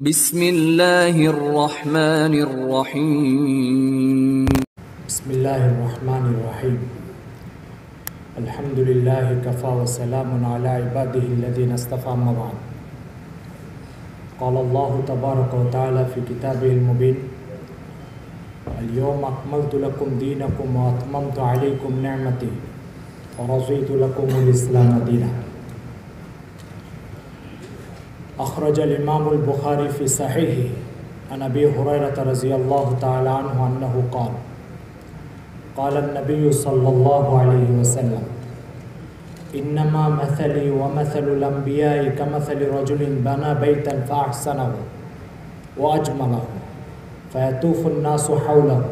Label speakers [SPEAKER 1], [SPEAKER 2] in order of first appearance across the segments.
[SPEAKER 1] بسم الله الرحمن الرحيم
[SPEAKER 2] بسم الله الرحمن الرحيم الحمد لله كفى وسلام على عباده الذين اصطفى أما بعد قال الله تبارك وتعالى في كتابه المبين اليوم أكملت لكم دينكم وأتممت عليكم نعمتي ورضيت لكم الإسلام دينا أخرج الإمام البخاري في صحيحه عن أبي هريرة رضي الله تعالى عنه أنه قال النبي صلى الله عليه وسلم إنما مثلي ومثل الأنبياء كمثل رجل بنى بيتا فأحسنه وأجمله فيطوف الناس حوله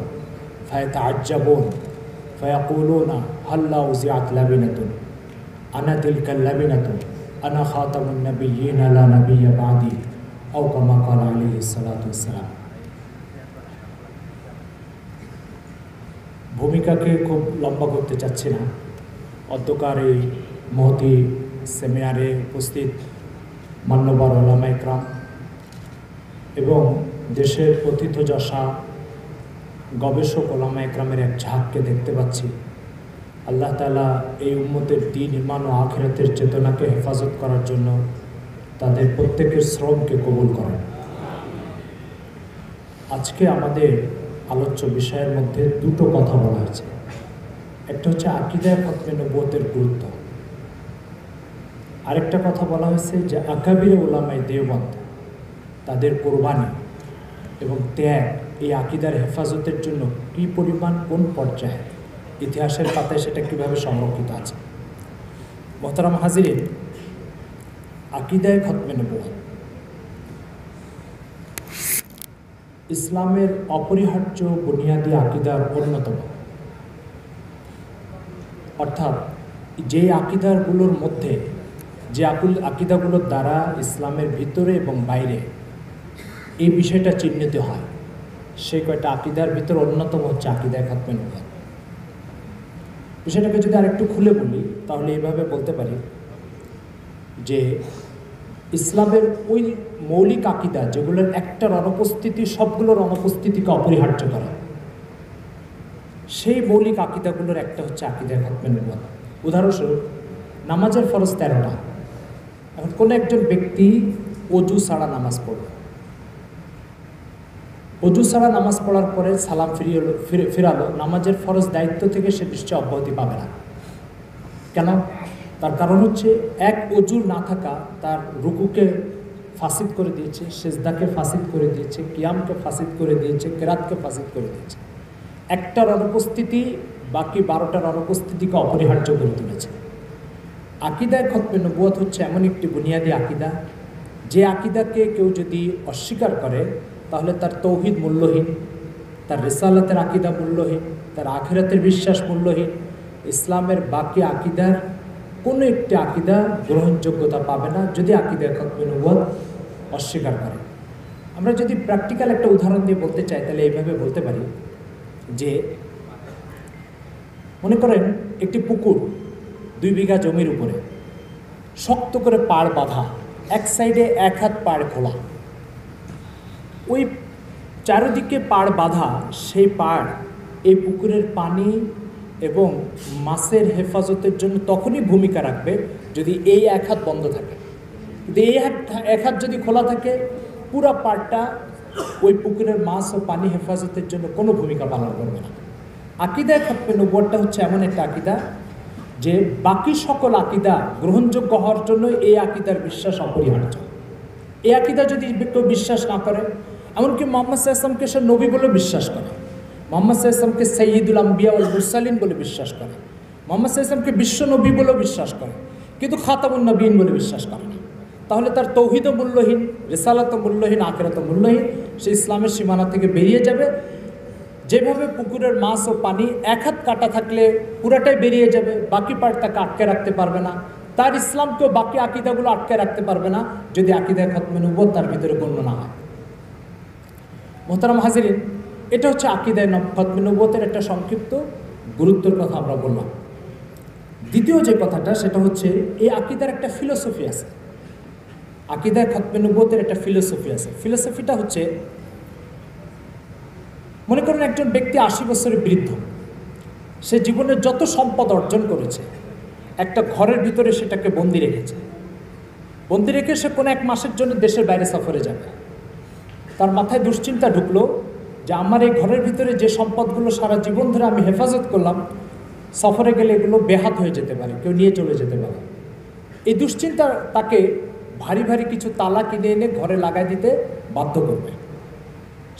[SPEAKER 2] فيتعجبون فيقولون هلا وزعت لبنة أنا تلك اللبنة أنا خاتم النبيين لا نبي بعدي أو كما قال عليه الصلاة والسلام ভূমিকাকে খুব লম্বা করতে চাচ্ছি না। অধ্যকার এই মহতি সেমিনারে উপস্থিত মান্যবর ওলামা ইকরাম এবং দেশের প্রথিতযশা গবেষক ওলামা ইকরামের এক ঝাঁককে দেখতে পাচ্ছি। আল্লাহ তাআলা এই উম্মতের দ্বীন ঈমান ও আখিরাতের চেতনাকে হেফাজত করার জন্য তাদের প্রত্যেকের শ্রমকে কবুল করেন। আজকে আমাদের আলোচ্য বিষয়ের মধ্যে দুটো কথা বলা হয়েছে। একটা হচ্ছে আকীদায়ে খতমে নবুয়তের গুরুত্ব, আরেকটা কথা বলা হয়েছে যে আকাবিরে উলামায়ে দেওবন্দ তাদের কোরবানি এবং ত্যাগ এই আকীদার হেফাজতের জন্য কী পরিমাণ কোন পর্যায়ে ইতিহাসের পাতায় সেটা কীভাবে সংরক্ষিত আছে। মোহতারাম হাজিরিন, আকীদায়ে খতমে নবুয়ত ইসলামের অপরিহার্য বুনিয়াদী আকীদার অন্যতম। অর্থাৎ যে আকীদাগুলোর মধ্যে যে আকীদাগুলোর দ্বারা ইসলামের ভিতরে এবং বাইরে এই বিষয়টা চিহ্নিত হয়, সেই কয়টা আকীদার ভিতরে অন্যতম হচ্ছে আকীদায়ে খতমে নবুয়ত। বিষয়টাকে যদি আরেকটু খুলে বলি তাহলে এইভাবে বলতে পারি যে ইসলামের ওই মৌলিক আকীদা যেগুলোর একটার অনুপস্থিতি সবগুলোর অনুপস্থিতিকে অপরিহার্য করে, সেই মৌলিক আকীদাগুলোর একটা হচ্ছে আকীদায়ে খতমে নবুয়ত। উদাহরণস্বরূপ, নামাজের ফরজ 13টা। এখন কোনো একজন ব্যক্তি অজু ছাড়া নামাজ পড়বে, অজু ছাড়া নামাজ পড়ার পরে সালাম ফিরালো, নামাজের ফরজ দায়িত্ব থেকে সে নিশ্চয় অব্যাহতি পাবে না। কেন? তার কারণ হচ্ছে এক, অজু না থাকা তার রুকুকে ফাসিদ করে দিয়েছে, সেজদাকে ফাসিদ করে দিয়েছে, কিয়ামকে ফাসিদ করে দিয়েছে, কেরাতকে ফাসিদ করে দিয়েছে। একটার অনুপস্থিতি বাকি 12টার অনুপস্থিতিকে অপরিহার্য করে তুলেছে। আকীদায়ে খতমে নবুয়ত হচ্ছে এমন একটি বুনিয়াদী আকীদা, যে আকীদাকে কেউ যদি অস্বীকার করে তাহলে তার তৌহিদ মূল্যহীন, তার রিসালাতের আকীদা মূল্যহীন, তার আখিরাতের বিশ্বাস মূল্যহীন। ইসলামের বাকি আকীদার কোনো একটি আকীদা গ্রহণযোগ্যতা পাবে না যদি আকীদায়ে খতমে নবুয়ত অস্বীকার করে। আমরা যদি প্র্যাকটিক্যাল একটা উদাহরণ দিয়ে বলতে চাই তাহলে এইভাবে বলতে পারি যে, মনে করেন একটি পুকুর 2 বিঘা জমির উপরে শক্ত করে পাড় বাঁধা, এক সাইডে 1 হাত পাড় খোলা, ওই চারিদিকে পাড় বাঁধা সেই পাড় এই পুকুরের পানি এবং মাছের হেফাজতের জন্য তখনই ভূমিকা রাখবে যদি এই 1 হাত বন্ধ থাকে। কিন্তু এই 1 হাত যদি খোলা থাকে, পুরো পাড়টা ওই পুকুরের মাছ ও পানি হেফাজতের জন্য কোনো ভূমিকা পালন করবে না। আকীদায়ে খতমে নবুয়তটা হচ্ছে এমন একটা আকীদা যে বাকি সকল আকীদা গ্রহণযোগ্য হওয়ার জন্য এই আকীদার বিশ্বাস অপরিহার্য। এই আকীদা যদি কেউ বিশ্বাস না করে, এমনকি মুহাম্মদ সাল্লাল্লাহু আলাইহি ওয়াসাল্লামকে সে নবী বলে বিশ্বাস করে, মুহাম্মদ সাল্লাল্লাহু আলাইহি ওয়াসাল্লামকে সাইয়্যিদুল আম্বিয়া ওয়াল মুরসালিন বলে বিশ্বাস করে, মুহাম্মদ সাল্লাল্লাহু আলাইহি ওয়াসাল্লামকে বিশ্ব নবী বলেও বিশ্বাস করে, কিন্তু খাতামুন নবীয়িন বলে বিশ্বাস করে না, তাহলে তার তৌহিদও মূল্যহীন, রিসালাতও মূল্যহীন, আখিরাতও মূল্যহীন। সে ইসলামের সীমানা থেকে বেরিয়ে যাবে। যেভাবে পুকুরের মাছ ও পানি 1 হাত কাটা থাকলে পুরাটাই বেরিয়ে যাবে, বাকি পার্ট তাকে আটকে রাখতে পারবে না, তার ইসলামকেও বাকি আকীদাগুলো আটকে রাখতে পারবে না যদি আকীদায়ে খতমে নবুয়ত তার ভিতরে গণ্য না হয়। মোহতারাম হাজিরিন, এটা হচ্ছে আকীদায়ে খতমে নবুয়তের একটা সংক্ষিপ্ত গুরুত্বের কথা আমরা বললাম। দ্বিতীয় যে কথাটা সেটা হচ্ছে এই আকীদার একটা ফিলোসফি আছে। আকিদায় খতমে নবুয়তের একটা ফিলোসফি আছে। ফিলোসফিটা হচ্ছে, মনে করুন একজন ব্যক্তি 80 বছরের বৃদ্ধ, সে জীবনের যত সম্পদ অর্জন করেছে একটা ঘরের ভিতরে সেটাকে বন্দি রেখেছে। বন্দি রেখে সে কোনো এক মাসের জন্য দেশের বাইরে সফরে যাবে। তার মাথায় দুশ্চিন্তা ঢুকলো যে আমার এই ঘরের ভিতরে যে সম্পদগুলো সারা জীবন ধরে আমি হেফাজত করলাম, সফরে গেলে এগুলো বেহাত হয়ে যেতে পারে, কেউ নিয়ে চলে যেতে পারে। এই দুশ্চিন্তা তাকে ভারী ভারী কিছু তালা কিনে এনে ঘরে লাগাই দিতে বাধ্য করবে।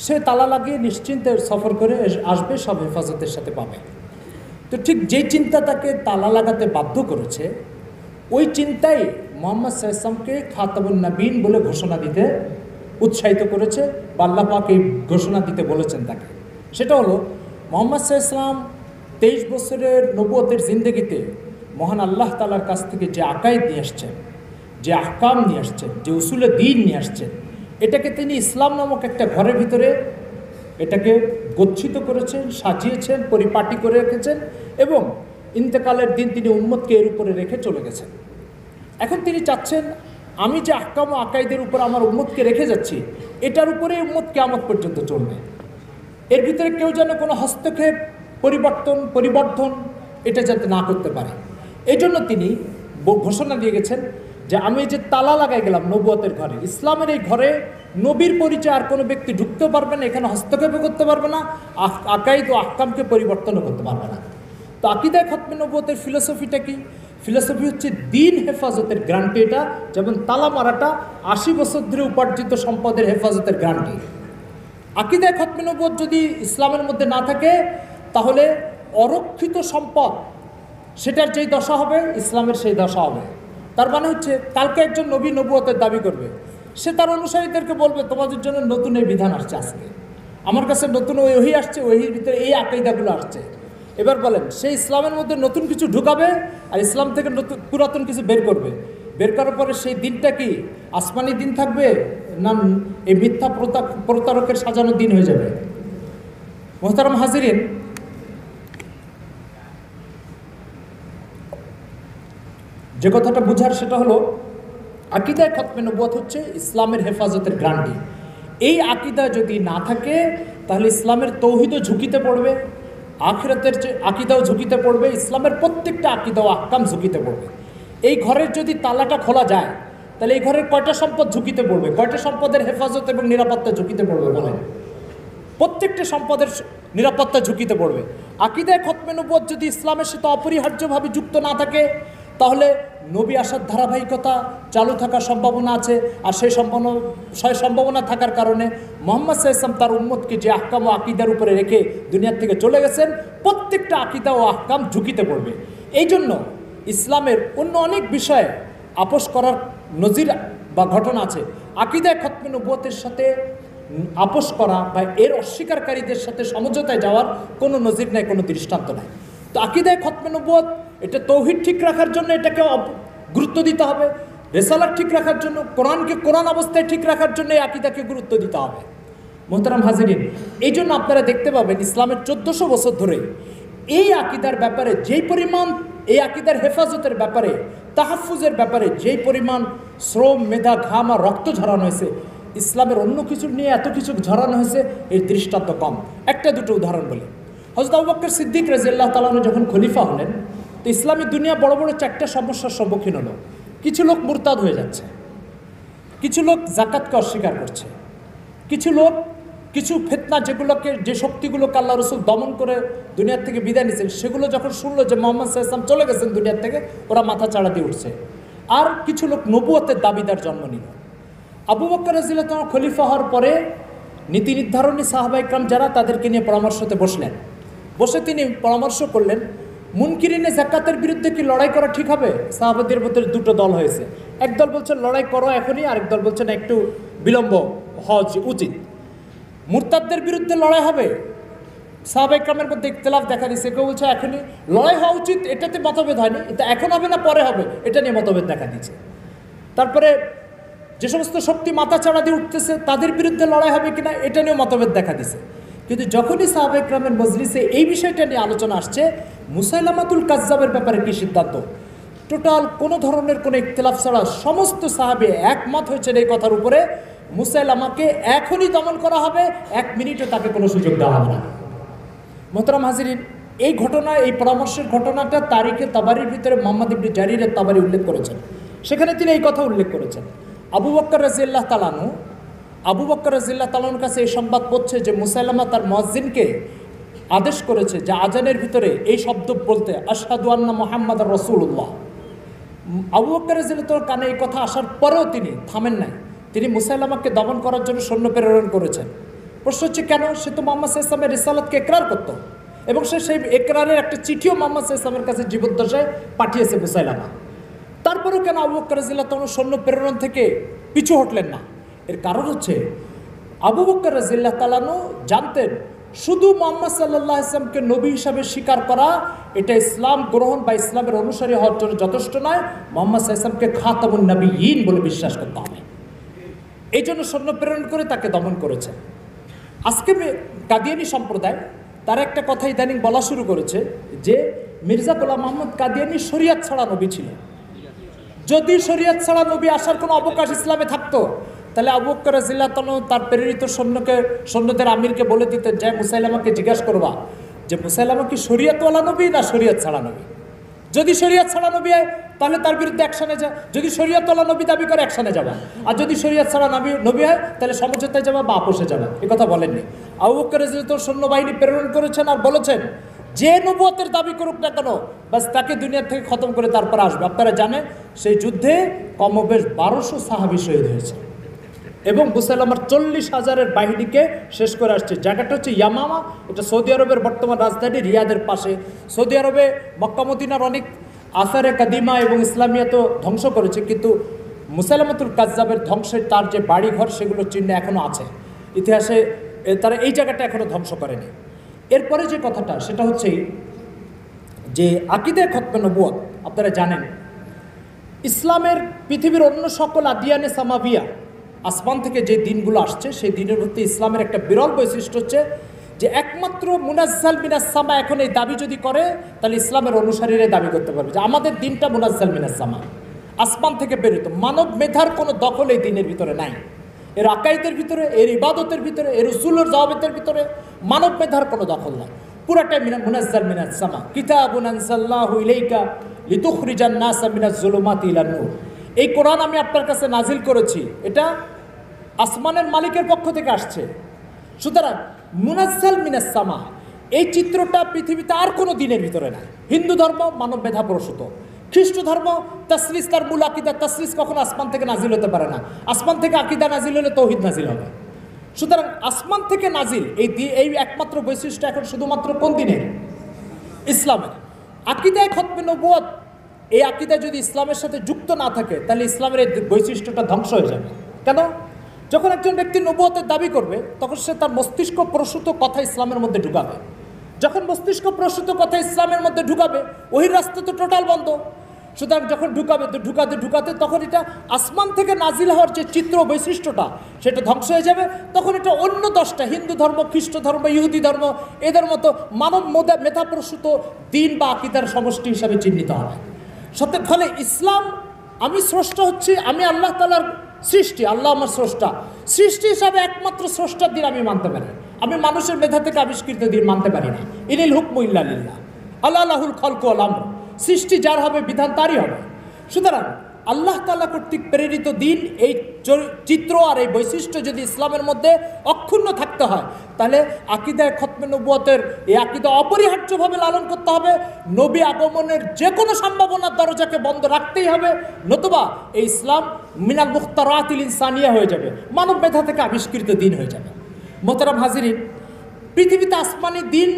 [SPEAKER 2] সে তালা লাগিয়ে নিশ্চিন্তে সফর করে আসবে, সব হেফাজতের সাথে পাবে। তো ঠিক যেই চিন্তা তাকে তালা লাগাতে বাধ্য করেছে, ওই চিন্তাই মুহাম্মদ সাল্লাল্লাহু আলাইহি ওয়াসাল্লামকে খাতামুন নবীন বলে ঘোষণা দিতে উৎসাহিত করেছে, বা আল্লাহ পাক এই ঘোষণা দিতে বলেছেন তাকে। সেটা হলো মুহাম্মদ সাল্লাল্লাহু আলাইহি ওয়াসাল্লাম 23 বছরের নবুয়তের জিন্দেগিতে মহান আল্লাহ তাআলার কাছ থেকে যে আকায়েদ নিয়ে আসছেন, যে আহকাম নিয়ে আসছেন, যে উসুলে দ্বীন নিয়ে আসছেন, এটাকে তিনি ইসলাম নামক একটা ঘরের ভিতরে এটাকে গচ্ছিত করেছেন, সাজিয়েছেন, পরিপাটি করে রেখেছেন, এবং ইন্তেকালের দিন তিনি উম্মতকে এর উপরে রেখে চলে গেছেন। এখন তিনি চাচ্ছেন আমি যে আহকাম ও আকাইদের উপর আমার উম্মতকে রেখে যাচ্ছি, এটার উপরে উম্মত কিয়ামত পর্যন্ত চলবে। এর ভিতরে কেউ যেন কোনো হস্তক্ষেপ, পরিবর্তন এটা যাতে না করতে পারে। এই জন্য তিনি ঘোষণা দিয়ে গেছেন যে আমি যে তালা লাগাই গেলাম নবুয়তের ঘরে, ইসলামের এই ঘরে নবীর পরিচয় আর কোনো ব্যক্তি ঢুকতে পারবে না, এখানে হস্তক্ষেপও করতে পারবে না, আকাইদ ও আহকামকে পরিবর্তনও করতে পারবে না। তো আকিদায় খতমে নবুয়তের ফিলোসফিটা কি? ফিলোসফি হচ্ছে দিন হেফাজতের গ্যারান্টি। এটা যেমন তালা মারাটা 80 বছর ধরে উপার্জিত সম্পদের হেফাজতের গ্যারান্টি। আকিদায় খতমে নবুয়ত যদি ইসলামের মধ্যে না থাকে, তাহলে অরক্ষিত সম্পদ সেটার যেই দশা হবে, ইসলামের সেই দশা হবে। তার মানে হচ্ছে কালকে একজন নবী নবুয়তের দাবি করবে, সে তার অনুসারীদেরকে বলবে তোমাদের জন্য নতুন এই বিধান আসছে, আজকে আমার কাছে নতুন ওহি আসছে, ওহির ভিতরে এই আকিদাগুলো আসছে। এবার বলেন, সে ইসলামের মধ্যে নতুন কিছু ঢুকাবে আর ইসলাম থেকে নতুন পুরাতন কিছু বের করবে। বের করার পরে সেই দিনটা কি আসমানি দিন থাকবে, না এই মিথ্যা প্রতারকের সাজানো দিন হয়ে যাবে? মোহতারাম হাজিরিন, যে কথাটা বুঝার সেটা হলো আকিদায় খতমে নবুয়ত হচ্ছে ইসলামের হেফাজতের গ্যারান্টি। এই আকিদা যদি না থাকে, তাহলে ইসলামের তৌহিদও ঝুঁকিতে পড়বে, আখিরাতের যে আকিদাও ঝুঁকিতে পড়বে, ইসলামের প্রত্যেকটা আকিদা ও আহকাম ঝুঁকিতে পড়বে। এই ঘরের যদি তালাটা খোলা যায়, তাহলে এই ঘরের কয়টা সম্পদ ঝুঁকিতে পড়বে? কয়টা সম্পদের হেফাজত এবং নিরাপত্তা ঝুঁকিতে পড়বে? বলেন, প্রত্যেকটা সম্পদের নিরাপত্তা ঝুঁকিতে পড়বে। আকিদায় খতমে নবুয়ত যদি ইসলামের সাথে অপরিহার্যভাবে যুক্ত না থাকে, তাহলে নবী আসার ধারাবাহিকতা চালু থাকার সম্ভাবনা আছে। আর সেই সম্ভাবনা থাকার কারণে মুহাম্মদ সাল্লাল্লাহু আলাইহি ওয়াসাল্লাম তার উম্মতকে যে আহকাম ও আকিদার উপরে রেখে দুনিয়ার থেকে চলে গেছেন, প্রত্যেকটা আকিদা ও আহকাম ঝুঁকিতে পড়বে। এই জন্য ইসলামের অন্য অনেক বিষয়ে আপোষ করার নজির বা ঘটনা আছে। আকিদায় খতমে নবুয়তের সাথে আপোষ করা বা এর অস্বীকারীদের সাথে সমঝোতায় যাওয়ার কোনো নজির নাই, কোনো দৃষ্টান্ত নাই। তো আকিদায় খতমে নবুয়ত এটা তৌহিদ ঠিক রাখার জন্য এটাকে গুরুত্ব দিতে হবে, রিসালাত ঠিক রাখার জন্য, কোরআনকে কোরআন অবস্থায় ঠিক রাখার জন্য এই আকিদাকে গুরুত্ব দিতে হবে। মোহতারাম হাজিরিন, এই জন্য আপনারা দেখতে পাবেন ইসলামের 1400 বছর ধরে এই আকিদার ব্যাপারে যেই পরিমাণ, এই আকিদার হেফাজতের ব্যাপারে, তাহাফুজের ব্যাপারে যেই পরিমাণ শ্রম, মেধা, ঘাম আর রক্ত ঝরানো হয়েছে, ইসলামের অন্য কিছু নিয়ে এত কিছু ঝরানো হয়েছে এর দৃষ্টান্ত কম। একটা দুটো উদাহরণ বলি। হযরত আবু বকর সিদ্দিক রাদিয়াল্লাহু তাআলা যখন খলিফা হলেন, তো ইসলামী দুনিয়া বড় বড় 4টা সমস্যার সম্মুখীন হলো। কিছু লোক মুরতাদ হয়ে যাচ্ছে, কিছু লোক যাকাতকে অস্বীকার করছে, কিছু লোক কিছু ফিতনা যে শক্তিগুলোকে আল্লাহ রাসূল দমন করে দুনিয়ার থেকে বিদায় নিয়েছেন, সেগুলো যখন শুনলো যে মুহাম্মদ সাল্লাল্লাহু আলাইহি ওয়াসাল্লাম চলে গেছেন দুনিয়ার থেকে, ওরা মাথা চাড়া দিয়ে উঠছে। আর কিছু লোক নবুয়তের দাবিদার জন্ম নিল। আবু বকর রাদিয়াল্লাহু তাআলা খলিফা হওয়ার পরে নীতি নির্ধারণী সাহাবায়ে কেরাম যারা, তাদেরকে নিয়ে পরামর্শতে বসলেন। বসে তিনি পরামর্শ করলেন, মুনকিরিনে যাকাতের বিরুদ্ধে কি লড়াই করা ঠিক হবে? সাহাবাদের মধ্যে দুটো দল হয়েছে। একদল বলছেন লড়াই করো এখনই, আরেক দল বলছেন একটু বিলম্ব হওয়া উচিত। মুরতাদদের বিরুদ্ধে লড়াই হবে, সাহাবায়ে কেরামের মধ্যে ইখতিলাফ দেখা দিয়েছে। কেউ বলছে এখনই লড়াই হওয়া উচিত, এটাতে মতভেদ হয়নি, এটা এখন হবে না পরে হবে, এটা নিয়ে মতভেদ দেখা দিয়েছে। তারপরে যে সমস্ত শক্তি মাথা চাড়া দিয়ে উঠতেছে তাদের বিরুদ্ধে লড়াই হবে কিনা, এটা নিয়েও মতভেদ দেখা দিয়েছে। কিন্তু যখনই সাহাবায়ে কেরামের মজলিসে এই বিষয়টা নিয়ে আলোচনা আসছে, মুসাইলামাতুল কাজ্জাবের ব্যাপারে কি সিদ্ধান্ত, টোটাল কোনো ধরনের কোনো ইখতিলাফ ছাড়া সমস্ত সাহাবী একমত হয়েছেন এই কথার উপরে, মুসাইলামাকে এখনই দমন করা হবে, 1 মিনিটও তাকে কোনো সুযোগ দেওয়া হবে না। মোহতারাম হাজিরিন, এই ঘটনা, এই পরামর্শের ঘটনাটা তারিখে তাবারির ভিতরে মোহাম্মদ ইবনে জারিরের তাবারি উল্লেখ করেছেন। সেখানে তিনি এই কথা উল্লেখ করেছেন, আবু বকর রাদিয়াল্লাহু তাআলা তাআলার কাছে এই সংবাদ পৌঁছে যে মুসাইলামা তার মুয়াজ্জিনকে আদেশ করেছে যে আজানের ভিতরে এই শব্দ বলতে, আশহাদু আন্না মুহাম্মাদার রাসূলুল্লাহ। আবু বকর রাদিয়াল্লাহু তাআলার কানে এই কথা আসার পরেও তিনি থামেন নাই, তিনি মুসাইলামাকে দমন করার জন্য সৈন্য প্রেরণ করেছেন। প্রশ্ন হচ্ছে কেন? সে তো মুহাম্মদ সাল্লাল্লাহু আলাইহি ওয়াসাল্লামের রিসালাতকে ইকরার করত এবং সে সেই ইকরারের একটা চিঠিও মুহাম্মদ সাল্লাল্লাহু আলাইহি ওয়াসাল্লামের কাছে জীবদ্দশায় পাঠিয়েছে মুসাইলামা। তারপরেও কেন আবু বকর রাদিয়াল্লাহু তাআলা সৈন্য প্রেরণ থেকে পিছু হটলেন না? এর কারণ হচ্ছে আবু বকর রাদিয়াল্লাহু তাআলা জানতেন শুধু মুহাম্মদ সাল্লাল্লাহু আলাইহি ওয়াসাল্লামকে নবী হিসাবে স্বীকার করা এটা ইসলাম গ্রহণ বা ইসলামের অনুসারী হওয়ার জন্য যথেষ্ট নয়, মুহাম্মদ সাল্লাল্লাহু আলাইহি ওয়াসাল্লামকে খাতামুন নবিয়্যিন বলে বিশ্বাস করতে হবে। এই জন্য সৈন্য প্রেরণ করে তাকে দমন করেছে। আজকে কাদিয়ানী সম্প্রদায় তারা একটা কথা ইদানিং বলা শুরু করেছে যে মির্জা গোলাম মোহাম্মদ কাদিয়ানী শরিয়ত ছাড়া নবী ছিল। যদি শরিয়ত ছাড়া নবী আসার কোনো অবকাশ ইসলামে থাকতো তাহলে আবু বকর রাদিয়াল্লাহু তাআলা তার প্রেরিত সৈন্যদের আমিরকে বলে দিতেন, যে মুসাইলামাকে জিজ্ঞাসা করবা যে মুসাইলামা কি শরিয়তওয়ালা নবী না শরিয়ত ছাড়া নবী। যদি শরিয়ত ছাড়া নবী হয় তাহলে তার বিরুদ্ধে অ্যাকশনে যা, যদি শরিয়তওয়ালা নবী দাবি করে অ্যাকশনে যাবা, আর যদি শরিয়ত ছাড়া নবী হয় তাহলে সমঝোতায় যাবা বা আপোষে যাবা। এ কথা বলেননি। আবু বকর রাদিয়াল্লাহু তাআলা সৈন্যবাহিনী প্রেরণ করেছেন আর বলেছেন যে নবুয়তের দাবি করুক না কেন বাস তাকে দুনিয়া থেকে খতম করে তারপর আসবে। আপনারা জানেন সেই যুদ্ধে কমবেশ 1200 সাহাবী শহীদ হয়েছে এবং মুসাইলামার 40,000-এর বাহিনীকে শেষ করে আসছে। জায়গাটা হচ্ছে ইয়ামামা, এটা সৌদি আরবের বর্তমান রাজধানী রিয়াদের পাশে। সৌদি আরবে মক্কা মদিনার অনেক আসারে কাদিমা এবং ইসলামিয়া তো ধ্বংস করেছে, কিন্তু মুসাইলামাতুল কাজ্জাবের ধ্বংসের তার যে বাড়িঘর সেগুলোর চিহ্ন এখনও আছে ইতিহাসে, তারা এই জায়গাটা এখনও ধ্বংস করেনি। এরপরে যে কথাটা সেটা হচ্ছে যে আকীদায়ে খতমে নবুয়ত। আপনারা জানেন ইসলামের পৃথিবীর অন্য সকল আদিয়ানে সামাবিয়া আসমান থেকে যে দিনগুলো আসছে সেই দিনের মধ্যে ইসলামের একটা বিরল বৈশিষ্ট্য হচ্ছে যে একমাত্র মুনাজ্জাল মিনাস সামা এখন এই দাবি যদি করে তাহলে ইসলামের অনুসারীরা দাবি করতে পারবে যে আমাদের দিনটা মুনাজ্জাল মিনাস সামা, আসমান থেকে প্রেরিত। মানব মেধার কোনো দখল এই দিনের ভিতরে নাই, এর আকাইদের ভিতরে, এর ইবাদতের ভিতরে, এর উসুলের জওয়াবেতের ভিতরে মানব মেধার কোনো দখল নাই। পুরাটাই মুনাজ্জাল মিনাস সামা। কিতাবুন আনজালনাহু ইলাইকা লিতুখরিজান নাসা মিনাজ যুলুমাতি ইলান নূর। এই কোরআন আমি আপনার কাছে নাজিল করেছি, এটা আসমানের মালিকের পক্ষ থেকে আসছে। সুতরাং মুনাজ্জাল মিনাস সামা এই চিত্রটা পৃথিবীতে আর কোনো দিনের ভিতরে নাই। হিন্দু ধর্ম মানব মেধা প্রসূত, খ্রিস্ট ধর্ম তাসলিস, তার মূল আকিদা তাসলিস কখনো আসমান থেকে নাজিল হতে পারে না। আসমান থেকে আকিদা নাজিল হলে তৌহিদ নাজিল হবে। সুতরাং আসমান থেকে নাজিল এই একমাত্র বৈশিষ্ট্য এখন শুধুমাত্র কোন দিনের? ইসলামের। আকিদায়ে খতমে নবুয়ত, এই আকিদা যদি ইসলামের সাথে যুক্ত না থাকে তাহলে ইসলামের এই বৈশিষ্ট্যটা ধ্বংস হয়ে যাবে। কেন? যখন একজন ব্যক্তি নবুয়তের দাবি করবে তখন সে তার মস্তিষ্ক প্রসূত কথা ইসলামের মধ্যে ঢুকাবে। যখন মস্তিষ্ক প্রসূত কথা ইসলামের মধ্যে ঢুকাবে ওই রাস্তা তো টোটাল বন্ধ। সুতরাং যখন ঢুকাতে তখন এটা আসমান থেকে নাজিল হওয়ার যে চিত্র বৈশিষ্ট্যটা সেটা ধ্বংস হয়ে যাবে। তখন এটা অন্য 10টা হিন্দু ধর্ম, খ্রিস্ট ধর্ম, ইহুদি ধর্ম এদের মতো মানব মেধাপ্রসূত দিন বা আকিদার সমষ্টি হিসাবে চিহ্নিত হবে। ফলে ইসলাম, আমি স্রষ্টা হচ্ছি, আমি আল্লাহ তাআলার সৃষ্টি, আল্লাহ আমার স্রষ্টা, সৃষ্টি হিসাবে একমাত্র স্রষ্টার দিন আমি মানতে পারি। আমি মানুষের মেধা থেকে আবিষ্কৃত দিন মানতে পারি না। ইনিল হুকমু ইল্লা লিল্লাহ, আল্লাহ লাহুল খালকু ওয়াল আমর, সৃষ্টি যার হবে বিধান তারই হবে। সুতরাং আল্লাহ তাআলা কর্তৃক প্রেরিত দিন, এই চিত্র আর এই বৈশিষ্ট্য যদি ইসলামের মধ্যে অক্ষুণ্ণ থাকতে হয় তাহলে আকিদায়ে খতমে নবুয়তের এই আকিদা অপরিহার্যভাবে লালন করতে হবে। নবী আগমনের যে কোনো সম্ভাবনার দরজাকে বন্ধ রাখতেই হবে, নতুবা এই ইসলাম মিনাল মুখতারাতিল ইনসানিয়া হয়ে যাবে, মানব মেধা থেকে আবিষ্কৃত দিন হয়ে যাবে। মোহতারাম হাজিরিন, পৃথিবীতে আসমানি দিন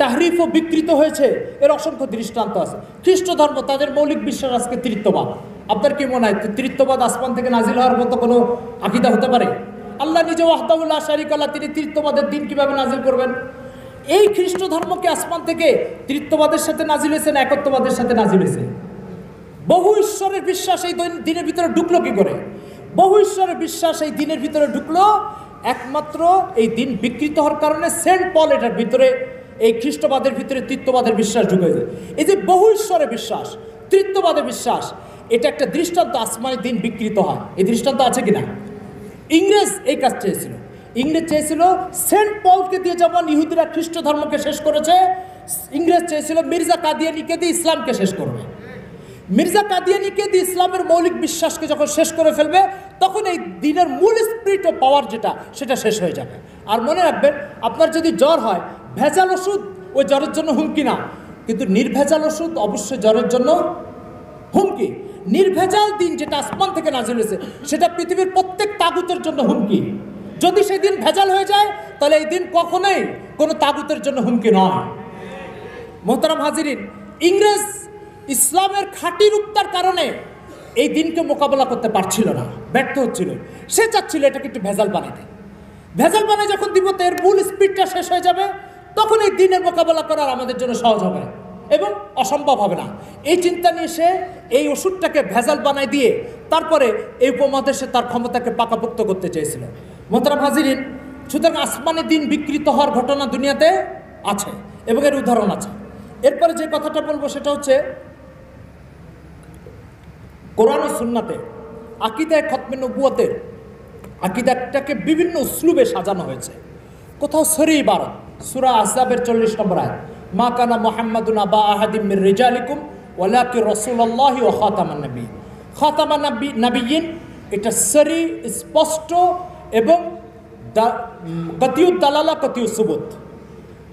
[SPEAKER 2] তাহরিফ ও বিকৃত হয়েছে এর অসংখ্য দৃষ্টান্ত আছে। খ্রিস্ট ধর্ম তাদের মৌলিক বিশ্বাস আজকে তৃতীয়বাদ। আপনার কি মনে হয় তৃতীয়বাদ আসমান থেকে নাজিল হওয়ার মতো কোনো আকিদা হতে পারে? আল্লাহ নিজে ওয়াহদাহু লা শারীকা লাহু, তিনি তৃতীয়বাদের দিন কিভাবে নাজিল করবেন? এই খ্রিস্ট ধর্মকে আসমান থেকে তৃতীয়বাদের সাথে নাজিল হয়েছে না একত্ববাদের সাথে নাজিল হয়েছে? বহু ঈশ্বরের বিশ্বাস এই দিনের ভিতরে ঢুকলো কি করে? বহু ঈশ্বরের বিশ্বাস এই দিনের ভিতরে ঢুকলো একমাত্র এই দিন বিকৃত হওয়ার কারণে। সেন্ট পল এটার ভিতরে, এই খ্রিস্টবাদের ভিতরে তৃতীয়বাদের বিশ্বাস ঢুকেছে। এই যে বহু ঈশ্বরের বিশ্বাস, তৃতীয়বাদে বিশ্বাস, এটা একটা দৃষ্টান্ত আসমানি দিন বিকৃত হয়। এই দৃষ্টান্ত আছে কিনা? ইংরেজ এই কাজ চেয়েছিল। ইংরেজ চেয়েছিল সেন্ট পলকে দিয়ে যেমন ইহুদিরা খ্রিস্ট ধর্মকে শেষ করেছে, ইংরেজ চেয়েছিল মির্জা কাদিয়ানিকে দিয়ে ইসলামকে শেষ করবে। মির্জা কাদিয়ানিকে দিয়ে ইসলামের মৌলিক বিশ্বাসকে যখন শেষ করে ফেলবে, তখন এই দিনের মূল স্পিরিট ও পাওয়ার যেটা, সেটা শেষ হয়ে যাবে। আর মনে রাখবেন, আপনার যদি জ্বর হয়, ভেজাল ওষুধ ওই জ্বরের জন্য হুমকি না, কিন্তু নির্ভেজাল ওষুধ অবশ্যই জ্বরের জন্য হুমকি। নির্ভেজাল দিন যেটা আসমান থেকে নাজিল হয়েছে, সেটা পৃথিবীর প্রত্যেক তাগুতের জন্য হুমকি। যদি সেই দিন ভেজাল হয়ে যায়, তাহলে এই দিন কখনোই কোনো তাগুতের জন্য হুমকি নয়। মোহতারাম হাজিরিন, ইংরেজ ইসলামের খাঁটি রূপতার কারণে এই দিনকে মোকাবেলা করতে পারছিল না, ব্যর্থ হচ্ছিল। সে চাচ্ছিল এটাকে একটু ভেজাল বানাতে। ভেজাল বানায় যখন দিব, তো এর মূল স্পিডটা শেষ হয়ে যাবে, তখন এই দিনের মোকাবেলা করার আমাদের জন্য সহজ হবে এবং অসম্ভব হবে না। এই চিন্তা নিয়ে সে এই ওষুধটাকে ভেজাল বানায় দিয়ে তারপরে এই উপমহাদেশে তার ক্ষমতাকে পাকাপোক্ত করতে চেয়েছিল। মোহতারাম হাজিরিন, সুতরাং আসমানি দিন বিকৃত হওয়ার ঘটনা দুনিয়াতে আছে এবং এর উদাহরণ আছে। এরপরে যে কথাটা বলবো সেটা হচ্ছে, কোরআন ও সুন্নাতে আকিদায়ে খতমে নবুয়তের আকিদাটাকে বিভিন্ন উসলুবে সাজানো হয়েছে। কোথাও সরি ইবারত, সূরা আহজাবের 40 নম্বর আয়াত, মা কানা মুহাম্মাদুন আবা আহাদিম মির রিজালিকুম ওয়ালাকিন রাসূলুল্লাহি ওয়া খাতামান নাবিয়্যিন। খাতামান নাবিয়্যিন, এটা সরি, স্পষ্ট এবং কতিউদ দালালা কতিউদ সুবুত।